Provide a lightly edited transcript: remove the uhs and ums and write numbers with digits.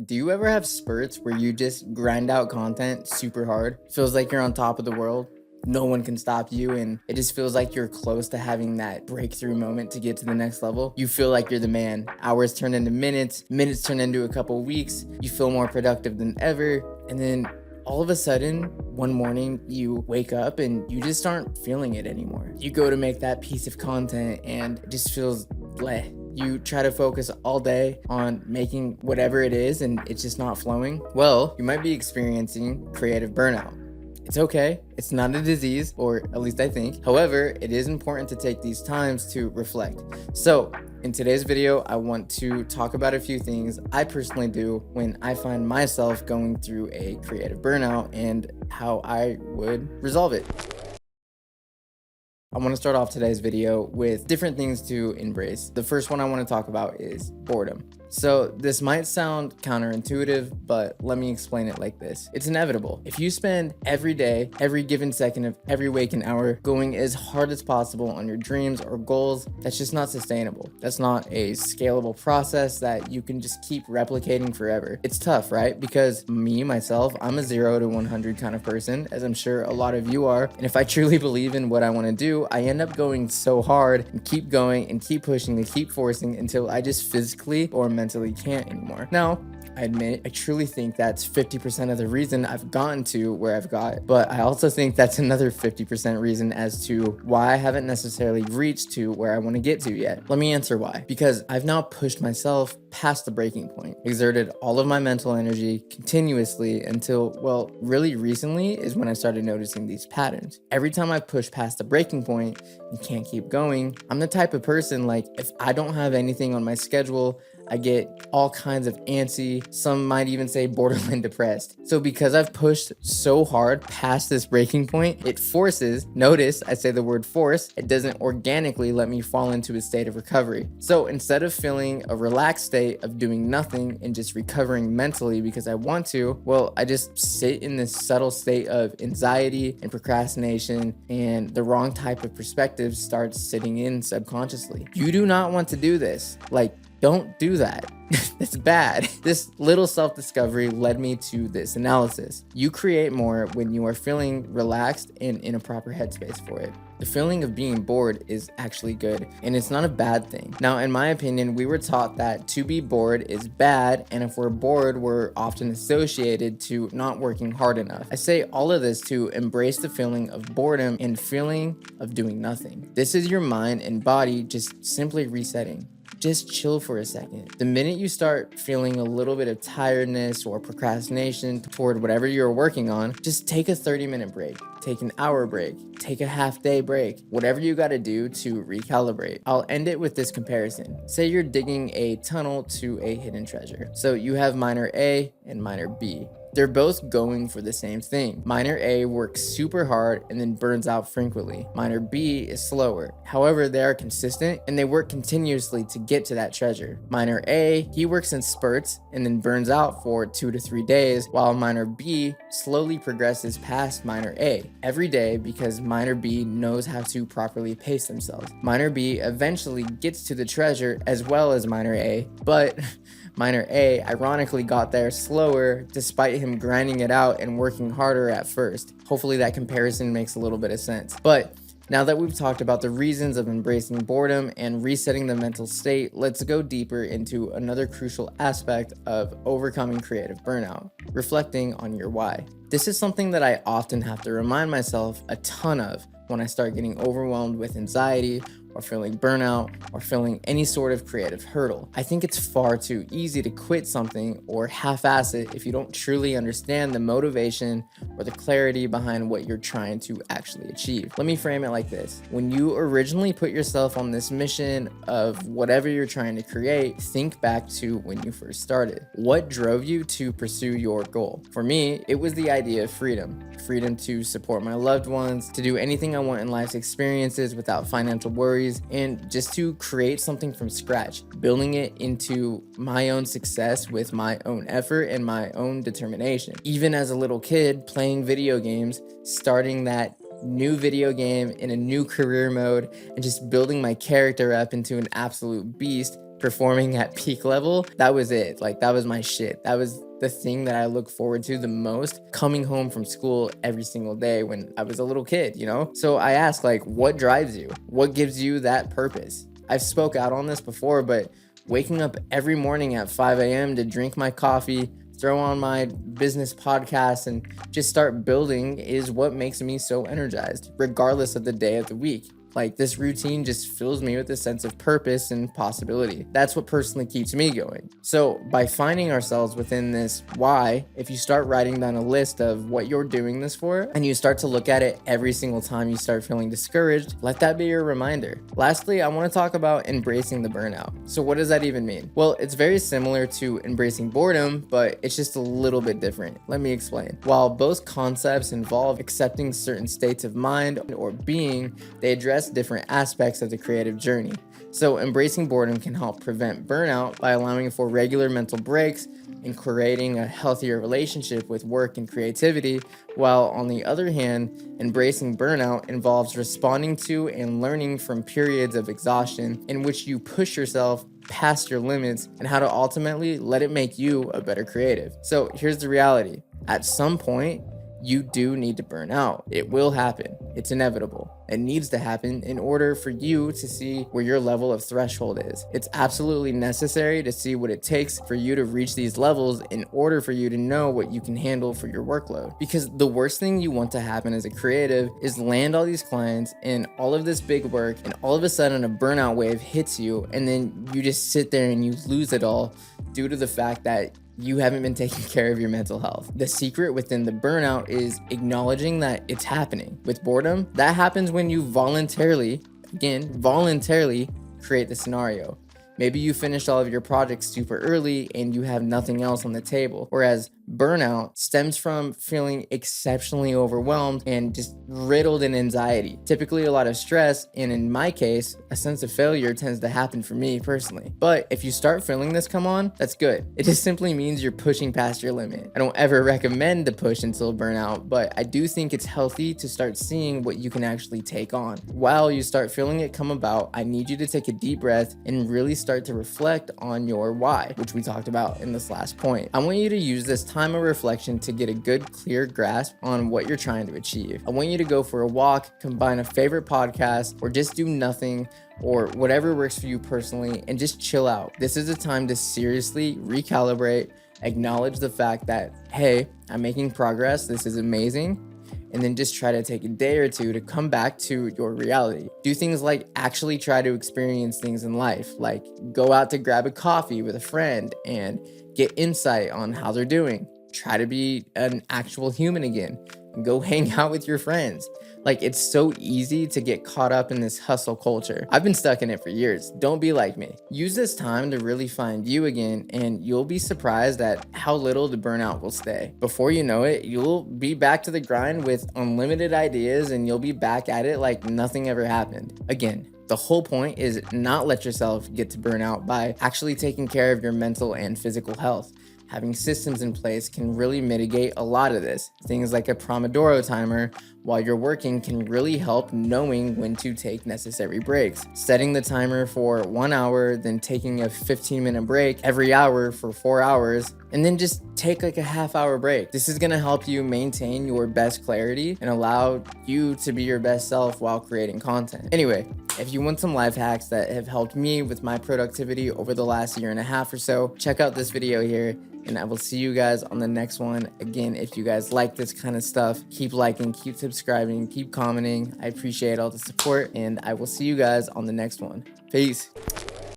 Do you ever have spurts where you just grind out content super hard? Feels like you're on top of the world. No one can stop you, and it just feels like you're close to having that breakthrough moment to get to the next level. You feel like you're the man. Hours turn into minutes, minutes turn into a couple weeks. You feel more productive than ever, and then all of a sudden, one morning, you wake up and you just aren't feeling it anymore. You go to make that piece of content and it just feels bleh. You try to focus all day on making whatever it is and it's just not flowing. Well, you might be experiencing creative burnout. It's okay. It's not a disease, or at least I think. However, it is important to take these times to reflect. So in today's video, I want to talk about a few things I personally do when I find myself going through a creative burnout and how I would resolve it. I want to start off today's video with different things to embrace. The first one I want to talk about is boredom. So this might sound counterintuitive, but let me explain it like this. It's inevitable. If you spend every day, every given second of every waking hour going as hard as possible on your dreams or goals, that's just not sustainable. That's not a scalable process that you can just keep replicating forever. It's tough, right? Because myself, I'm a 0 to 100 kind of person, as I'm sure a lot of you are. And if I truly believe in what I want to do, I end up going so hard and keep going and keep pushing and keep forcing until I just physically or mentally can't anymore. Now, I admit, I truly think that's 50% of the reason I've gotten to where I've got, but I also think that's another 50% reason as to why I haven't necessarily reached to where I want to get to yet. Let me answer why. Because I've now pushed myself past the breaking point, exerted all of my mental energy continuously until, well, really recently is when I started noticing these patterns. Every time I push past the breaking point and can't keep going, I'm the type of person, like, if I don't have anything on my schedule, I get all kinds of antsy. Some might even say borderline depressed. So because I've pushed so hard past this breaking point, it forces, notice I say the word force, it doesn't organically let me fall into a state of recovery. So instead of feeling a relaxed state of doing nothing and just recovering mentally because I want to, well, I just sit in this subtle state of anxiety and procrastination, and the wrong type of perspective starts sitting in subconsciously. You do not want to do this. Don't do that. It's bad. This little self-discovery led me to this analysis. You create more when you are feeling relaxed and in a proper headspace for it. The feeling of being bored is actually good, and it's not a bad thing. Now, in my opinion, we were taught that to be bored is bad, and if we're bored, we're often associated to not working hard enough. I say all of this to embrace the feeling of boredom and feeling of doing nothing. This is your mind and body just simply resetting. Just chill for a second. The minute you start feeling a little bit of tiredness or procrastination toward whatever you're working on, just take a 30-minute break, take an hour break, take a half-day break, whatever you got to do to recalibrate. I'll end it with this comparison. Say you're digging a tunnel to a hidden treasure. So you have miner A and miner B. They're both going for the same thing. Miner A works super hard and then burns out frequently. Miner B is slower. However, they are consistent and they work continuously to get to that treasure. Miner A, he works in spurts and then burns out for 2 to 3 days, while miner B slowly progresses past miner A every day because miner B knows how to properly pace themselves. Miner B eventually gets to the treasure as well as miner A, but miner A ironically got there slower despite him grinding it out and working harder at first. Hopefully that comparison makes a little bit of sense. But now that we've talked about the reasons of embracing boredom and resetting the mental state, let's go deeper into another crucial aspect of overcoming creative burnout: reflecting on your why. This is something that I often have to remind myself a ton of when I start getting overwhelmed with anxiety or feeling burnout or feeling any sort of creative hurdle. I think it's far too easy to quit something or half-ass it if you don't truly understand the motivation or the clarity behind what you're trying to actually achieve. Let me frame it like this. When you originally put yourself on this mission of whatever you're trying to create, think back to when you first started. What drove you to pursue your goal? For me, it was the idea of freedom. Freedom to support my loved ones, to do anything I want in life's experiences without financial worries, and just to create something from scratch, building it into my own success with my own effort and my own determination. Even as a little kid playing video games, starting that new video game in a new career mode and just building my character up into an absolute beast performing at peak level, that was it. Like, that was my shit. That was the thing that I look forward to the most, coming home from school every single day when I was a little kid, you know? So I ask, like, what drives you? What gives you that purpose? I've spoke out on this before, but waking up every morning at 5 a.m. to drink my coffee, throw on my business podcast, and just start building is what makes me so energized, regardless of the day of the week. Like, this routine just fills me with a sense of purpose and possibility. That's what personally keeps me going. So by finding ourselves within this why, if you start writing down a list of what you're doing this for, and you start to look at it every single time you start feeling discouraged, let that be your reminder. Lastly, I want to talk about embracing the burnout. So what does that even mean? Well, it's very similar to embracing boredom, but it's just a little bit different. Let me explain. While both concepts involve accepting certain states of mind or being, they address different aspects of the creative journey. So embracing boredom can help prevent burnout by allowing for regular mental breaks and creating a healthier relationship with work and creativity, while on the other hand, embracing burnout involves responding to and learning from periods of exhaustion in which you push yourself past your limits and how to ultimately let it make you a better creative. So here's the reality. At some point, you do need to burn out. It will happen. It's inevitable. It needs to happen in order for you to see where your level of threshold is. It's absolutely necessary to see what it takes for you to reach these levels in order for you to know what you can handle for your workload. Because the worst thing you want to happen as a creative is land all these clients and all of this big work, and all of a sudden a burnout wave hits you, and then you just sit there and you lose it all due to the fact that you haven't been taking care of your mental health. The secret within the burnout is acknowledging that it's happening. With boredom, that happens when you voluntarily create the scenario. Maybe you finished all of your projects super early and you have nothing else on the table. Whereas burnout stems from feeling exceptionally overwhelmed and just riddled in anxiety. Typically a lot of stress, and in my case, a sense of failure tends to happen for me personally. But if you start feeling this come on, that's good. It just simply means you're pushing past your limit. I don't ever recommend to push until burnout, but I do think it's healthy to start seeing what you can actually take on. While you start feeling it come about, I need you to take a deep breath and really start to reflect on your why, which we talked about in this last point. I want you to use this time of reflection to get a good, clear grasp on what you're trying to achieve. I want you to go for a walk, combine a favorite podcast, or just do nothing, or whatever works for you personally, and just chill out. This is a time to seriously recalibrate, acknowledge the fact that, hey, I'm making progress, this is amazing, and then just try to take a day or two to come back to your reality. Do things like actually try to experience things in life, like go out to grab a coffee with a friend and get insight on how they're doing. Try to be an actual human again and go hang out with your friends. Like, it's so easy to get caught up in this hustle culture. I've been stuck in it for years. Don't be like me. Use this time to really find you again, and you'll be surprised at how little the burnout will stay. Before you know it, you'll be back to the grind with unlimited ideas, and you'll be back at it like nothing ever happened. Again, the whole point is not let yourself get to burnout by actually taking care of your mental and physical health. Having systems in place can really mitigate a lot of this. Things like a Pomodoro timer while you're working can really help knowing when to take necessary breaks. Setting the timer for 1 hour, then taking a 15-minute break every hour for 4 hours, and then just take like a half-hour break. This is gonna help you maintain your best clarity and allow you to be your best self while creating content. Anyway, if you want some life hacks that have helped me with my productivity over the last year and a half or so, check out this video here, and I will see you guys on the next one. Again, if you guys like this kind of stuff, keep liking, keep subscribing, keep commenting. I appreciate all the support, and I will see you guys on the next one. Peace.